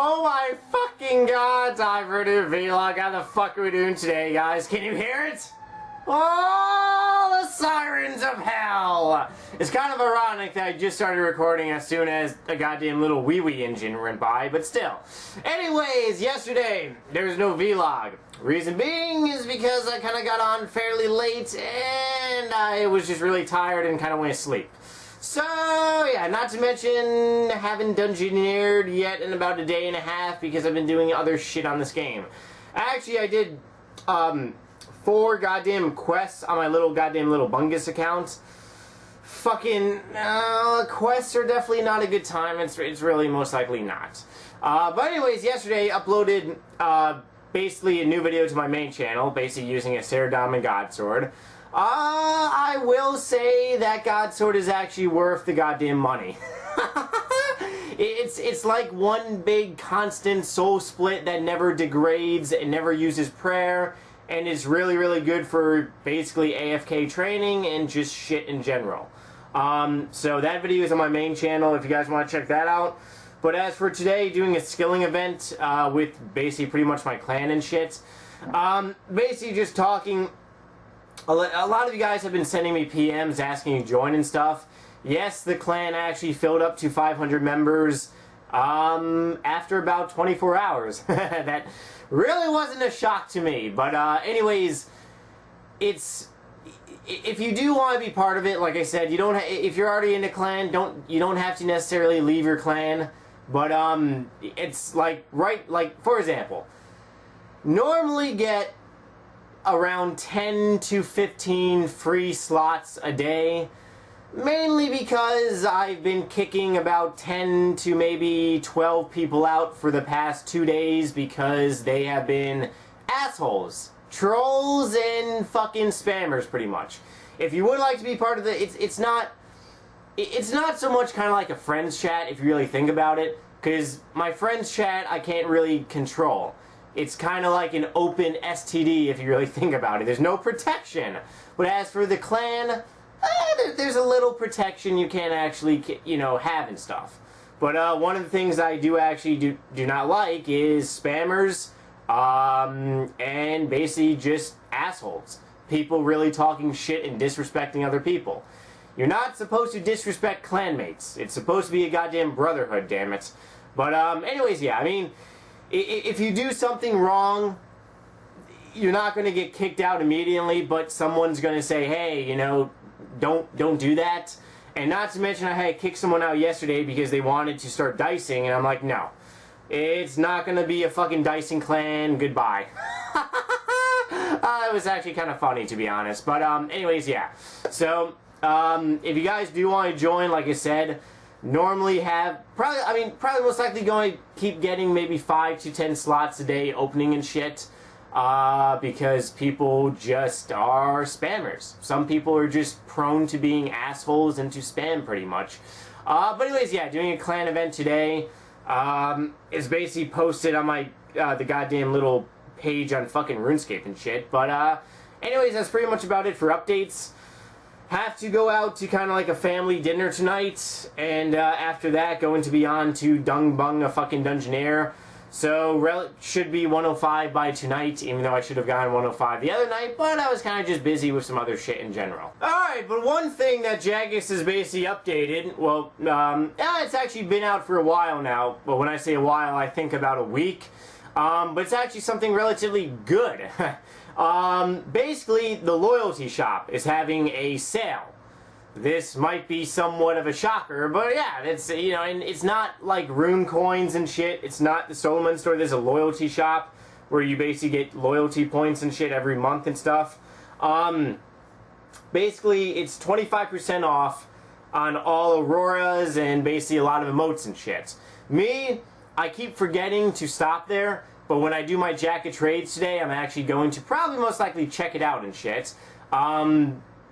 Oh my fucking god, time for a new vlog. How the fuck are we doing today, guys? Can you hear it? Oh, the sirens of hell! It's kind of ironic that I just started recording as soon as a goddamn little wee-wee engine went by, but still. Anyways, yesterday, there was no vlog. Reason being is because I kind of got on fairly late and I was just really tired and kind of went to sleep. So, yeah, not to mention, haven't dungeoneered yet in about a day and a half because I've been doing other shit on this game. Actually, I did, 4 goddamn quests on my little Bungus account. Fucking, quests are definitely not a good time. It's really most likely not. But anyways, yesterday, uploaded, basically a new video to my main channel, basically using a Ceradon Godsword. I will say that Godsword is actually worth the goddamn money. It's like one big constant soul split that never degrades and never uses prayer, and is really, really good for basically AFK training and just shit in general. So that video is on my main channel if you guys want to check that out. But as for today, doing a skilling event with basically pretty much my clan and shit. Basically just talking. A lot of you guys have been sending me PMs asking to join and stuff. Yes, the clan actually filled up to 500 members after about 24 hours. That really wasn't a shock to me. But anyways, if you do want to be part of it, like I said, you don't. If you're already in a clan, you don't have to necessarily leave your clan. But it's like for example, normally get around 10 to 15 free slots a day, mainly because I've been kicking about 10 to maybe 12 people out for the past 2 days because they have been assholes, trolls, and fucking spammers pretty much. If you would like to be part of the, it's not so much kind of like a friends chat if you really think about it, because my friends chat I can't really control. It's kind of like an open STD if you really think about it. There's no protection. But as for the clan, there's a little protection you can actually, you know, have and stuff. But one of the things I do actually do not like is spammers and basically just assholes. People really talking shit and disrespecting other people. You're not supposed to disrespect clanmates. It's supposed to be a goddamn brotherhood, damn it. But anyways, yeah, I mean, if you do something wrong, you're not going to get kicked out immediately, but someone's going to say, hey, you know, don't do that. And not to mention I had to kick someone out yesterday because they wanted to start dicing, and I'm like, no. It's not going to be a fucking dicing clan, goodbye. It was actually kind of funny, to be honest. But anyways, yeah. So, if you guys do want to join, like I said, normally have probably most likely going to keep getting maybe 5 to 10 slots a day opening and shit because people just are spammers. Some people are just prone to being assholes and to spam pretty much. But anyways, yeah, doing a clan event today is basically posted on my the goddamn little page on fucking Runescape and shit. But anyways, that's pretty much about it for updates. Have to go out to kind of like a family dinner tonight, and after that going to be on to Dung Bung a fucking Dungeoneer. So should be 105 by tonight, even though I should have gotten 105 the other night, but I was kind of just busy with some other shit in general. Alright, but one thing that Jagex has basically updated, well, it's actually been out for a while now, but when I say a while, I think about a week. But it's actually something relatively good. Basically, the loyalty shop is having a sale. This might be somewhat of a shocker, but yeah, it's, you know, and it's not like rune coins and shit. It's not the Solomon store. There's a loyalty shop where you basically get loyalty points and shit every month and stuff. Basically, it's 25% off on all auroras and basically a lot of emotes and shit. Me, I keep forgetting to stop there. But when I do my jacket trades today, I'm actually going to probably most likely check it out and shit.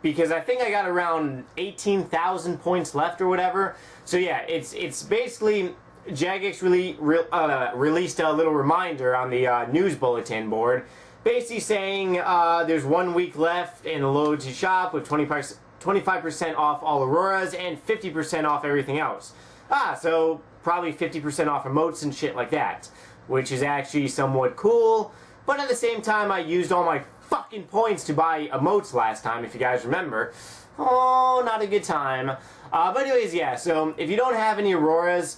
Because I think I got around 18,000 points left or whatever. So yeah, it's basically, Jagex released a little reminder on the news bulletin board. Basically saying there's 1 week left in the loyalty shop with 25% off all auroras and 50% off everything else. So probably 50% off emotes and shit like that, which is actually somewhat cool. But at the same time, I used all my fucking points to buy emotes last time, if you guys remember. Oh, not a good time. But anyways, yeah, so if you don't have any Auroras,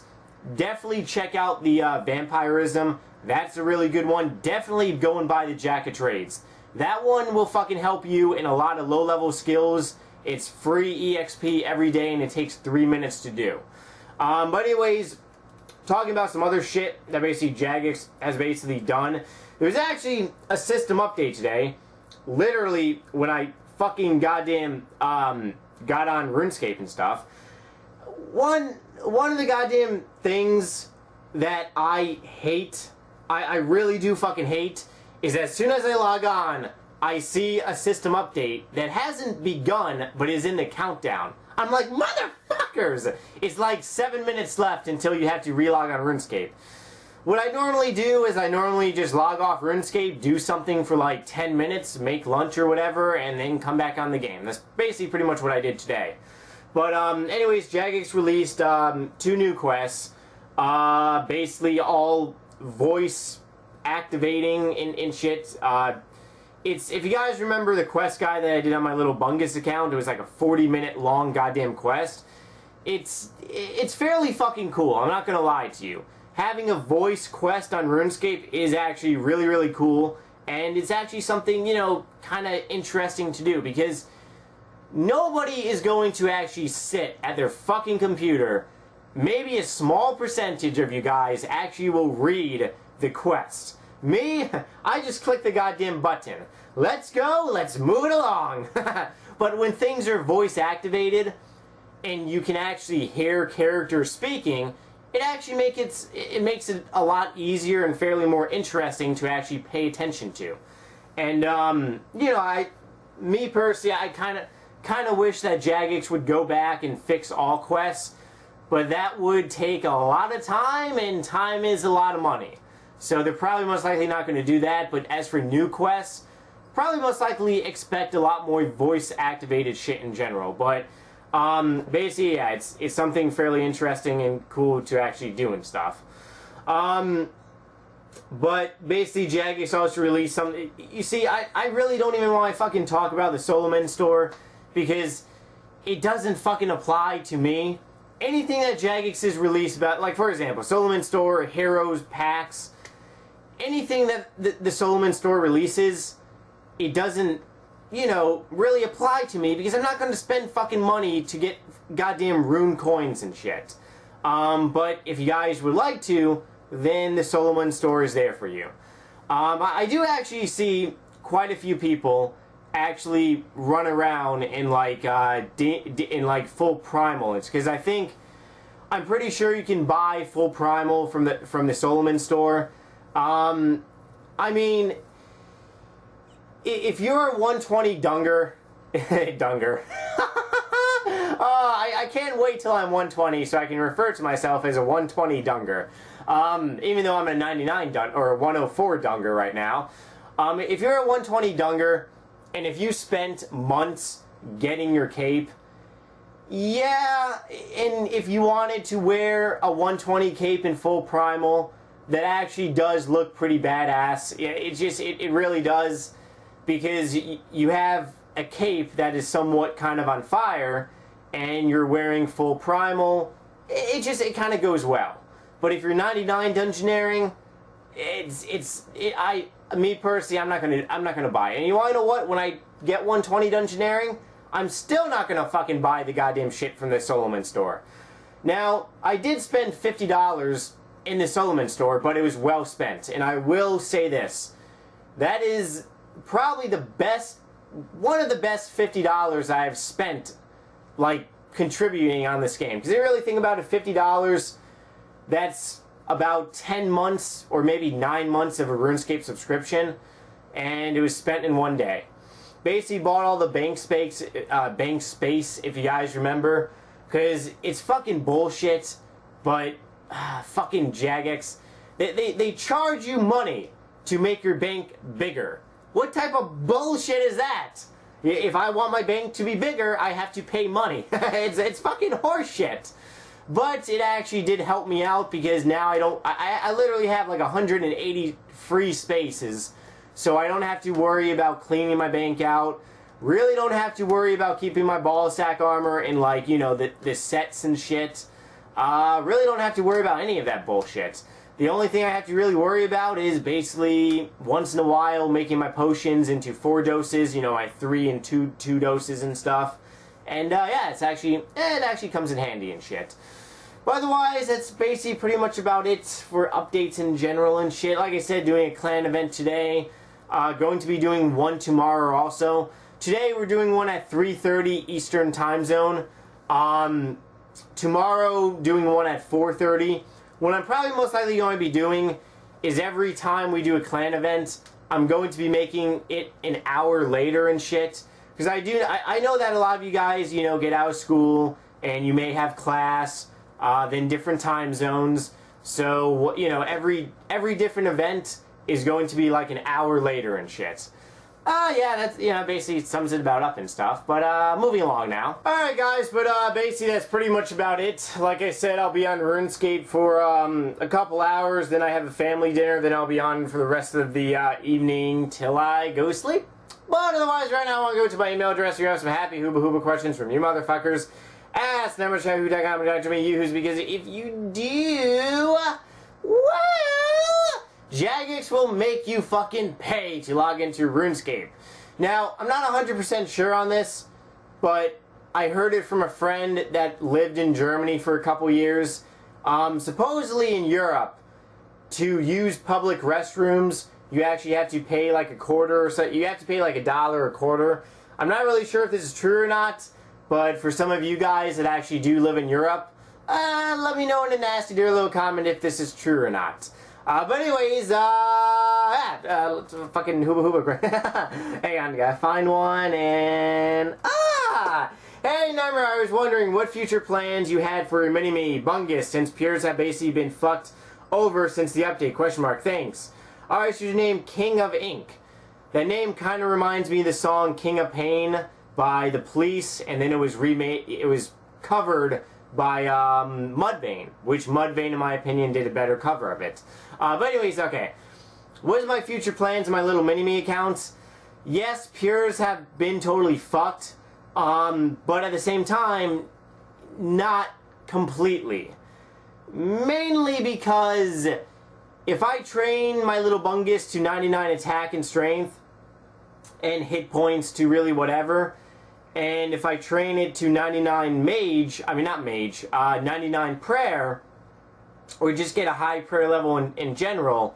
definitely check out the Vampirism. That's a really good one. Definitely go and buy the Jack of Trades. That one will fucking help you in a lot of low-level skills. It's free EXP every day, and it takes 3 minutes to do. But anyways, talking about some other shit that basically Jagex has basically done. There's actually a system update today. Literally, when I fucking goddamn got on RuneScape and stuff. One of the goddamn things that I hate, I really do fucking hate, is as soon as I log on, I see a system update that hasn't begun, but is in the countdown. I'm like, motherfuckers! It's like 7 minutes left until you have to relog on RuneScape. What I normally do is I normally just log off RuneScape, do something for like 10 minutes, make lunch or whatever, and then come back on the game. That's basically pretty much what I did today. But anyways, Jagex released 2 new quests, basically all voice activating and shit. It's, if you guys remember the quest guide that I did on my little Bungus account, it was like a 40-minute long goddamn quest. It's fairly fucking cool, I'm not gonna lie to you. Having a voice quest on RuneScape is actually really, really cool, and it's actually something, you know, kind of interesting to do, because nobody is going to actually sit at their fucking computer. Maybe a small percentage of you guys actually will read the quest. Me, I just click the goddamn button. Let's go, let's move it along. But when things are voice activated, and you can actually hear characters speaking, it actually makes it a lot easier and fairly more interesting to actually pay attention to. And you know, me personally, I kind of wish that Jagex would go back and fix all quests, but that would take a lot of time, and time is a lot of money. So they're probably most likely not going to do that. But as for new quests, probably most likely expect a lot more voice activated shit in general. But basically, yeah, it's something fairly interesting and cool to actually do and stuff. But basically, Jagex also released something. You see, I really don't even want to fucking talk about the Solomon store, because it doesn't fucking apply to me. Anything that Jagex has released about, like for example, Solomon store, Heroes, packs, anything that the Solomon store releases, it doesn't, you know, really apply to me, because I'm not going to spend fucking money to get goddamn rune coins and shit. But if you guys would like to, then the Solomon store is there for you. I do actually see quite a few people actually run around in like full primal. It's because I'm pretty sure you can buy full primal from the Solomon store. I mean, if you're a 120 Dunger, I can't wait till I'm 120 so I can refer to myself as a 120 Dunger. Even though I'm a 99 or a 104 Dunger right now. If you're a 120 Dunger, and if you spent months getting your cape, yeah, and if you wanted to wear a 120 cape in full primal, that actually does look pretty badass. It really does, because you have a cape that is somewhat kind of on fire, and you're wearing full primal. It kind of goes well. But if you're 99 dungeoneering, me personally, I'm not gonna buy it. And you wanna know what? When I get 120 dungeoneering, I'm still not gonna fucking buy the goddamn shit from the Solomon store. Now, I did spend $50 in the Solomon store, but it was well spent. And I will say this: that is probably one of the best $50 I have spent, like, contributing on this game. Because if you really think about it, $50, that's about 10 months or maybe 9 months of a RuneScape subscription, and it was spent in one day. Basically bought all the bank space, if you guys remember, because it's fucking bullshit. But fucking Jagex, they charge you money to make your bank bigger. What type of bullshit is that? If I want my bank to be bigger, I have to pay money. It's fucking horseshit. But it actually did help me out because now I literally have like 180 free spaces. So I don't have to worry about cleaning my bank out. Really don't have to worry about keeping my ball sack armor in, like, you know, the sets and shit. Really don't have to worry about any of that bullshit. The only thing I have to really worry about is basically once in a while making my potions into 4 doses, you know, my 3 and 2 doses and stuff. And yeah, it actually comes in handy and shit. But otherwise, that's basically pretty much about it for updates in general and shit. Like I said, doing a clan event today. Going to be doing one tomorrow also. Today we're doing one at 3:30 Eastern Time Zone. Tomorrow doing one at 4:30. What I'm probably most likely going to be doing is every time we do a clan event, I'm going to be making it an hour later and shit. Because I know that a lot of you guys, you know, get out of school and you may have class, then different time zones. So, you know, every different event is going to be like an hour later and shit. Yeah, that's, you know, basically sums it about up and stuff. But, moving along now. Alright, guys, but, basically that's pretty much about it. Like I said, I'll be on RuneScape for, a couple hours, then I have a family dinner, then I'll be on for the rest of the, evening till I go to sleep. But otherwise, right now I want to go to my email address. You have some happy hooba questions from you motherfuckers. Ask numbershahu.com to me, you-hoos, because if you do, well, Jagex will make you fucking pay to log into RuneScape. Now, I'm not 100% sure on this, but I heard it from a friend that lived in Germany for a couple years. Supposedly in Europe, to use public restrooms, you actually have to pay like a quarter or so. You have to pay like $1 a quarter. I'm not really sure if this is true or not, but for some of you guys that actually do live in Europe, let me know in a nasty dear little comment if this is true or not. But anyways, let's fucking hooba. Hang on, gotta find one, and, hey, Number, I was wondering what future plans you had for your mini-me Bungus, since peers have basically been fucked over since the update, question mark, thanks. Alright, so your name, King of Ink. That name kind of reminds me of the song King of Pain by The Police, and then it was remade, it was covered by Mudvayne, which Mudvayne, in my opinion, did a better cover of it. But anyways, okay. What is my future plans in my little mini-me accounts? Yes, Pures have been totally fucked, but at the same time, not completely. Mainly because if I train my little Bungus to 99 attack and strength, and hit points to really whatever, and if I train it to 99 mage, 99 prayer, or just get a high prayer level in general,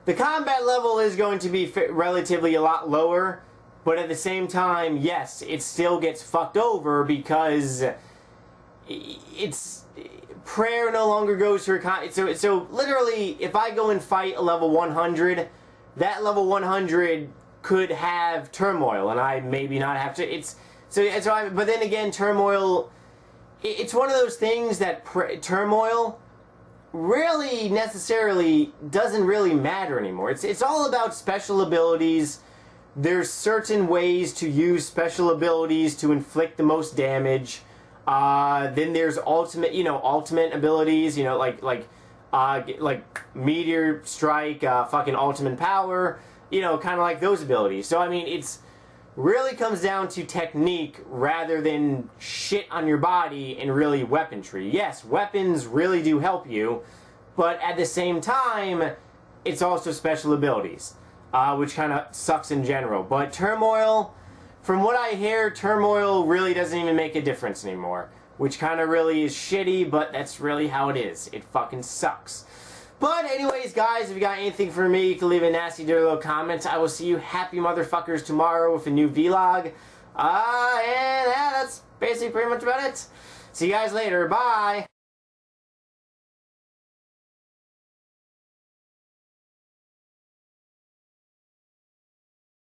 the combat level is going to be relatively a lot lower, but at the same time, yes, it still gets fucked over because it's prayer no longer goes to so literally, if I go and fight a level 100, that level 100 could have turmoil, and I maybe not have to. But then again, turmoil. It's one of those things that turmoil really necessarily doesn't really matter anymore. It's all about special abilities. There's certain ways to use special abilities to inflict the most damage. Then there's ultimate abilities, like meteor strike, fucking ultimate power, kind of like those abilities. So I mean, it's really comes down to technique rather than shit on your body and really weaponry. Yes, weapons really do help you, but at the same time, it's also special abilities, which kind of sucks in general. But turmoil, from what I hear, turmoil really doesn't even make a difference anymore, which kind of really is shitty, but that's really how it is. It fucking sucks. But anyways, guys, if you got anything for me, you can leave a nasty dirty little comment. I will see you happy motherfuckers tomorrow with a new vlog. And yeah, that's basically pretty much about it. See you guys later. Bye.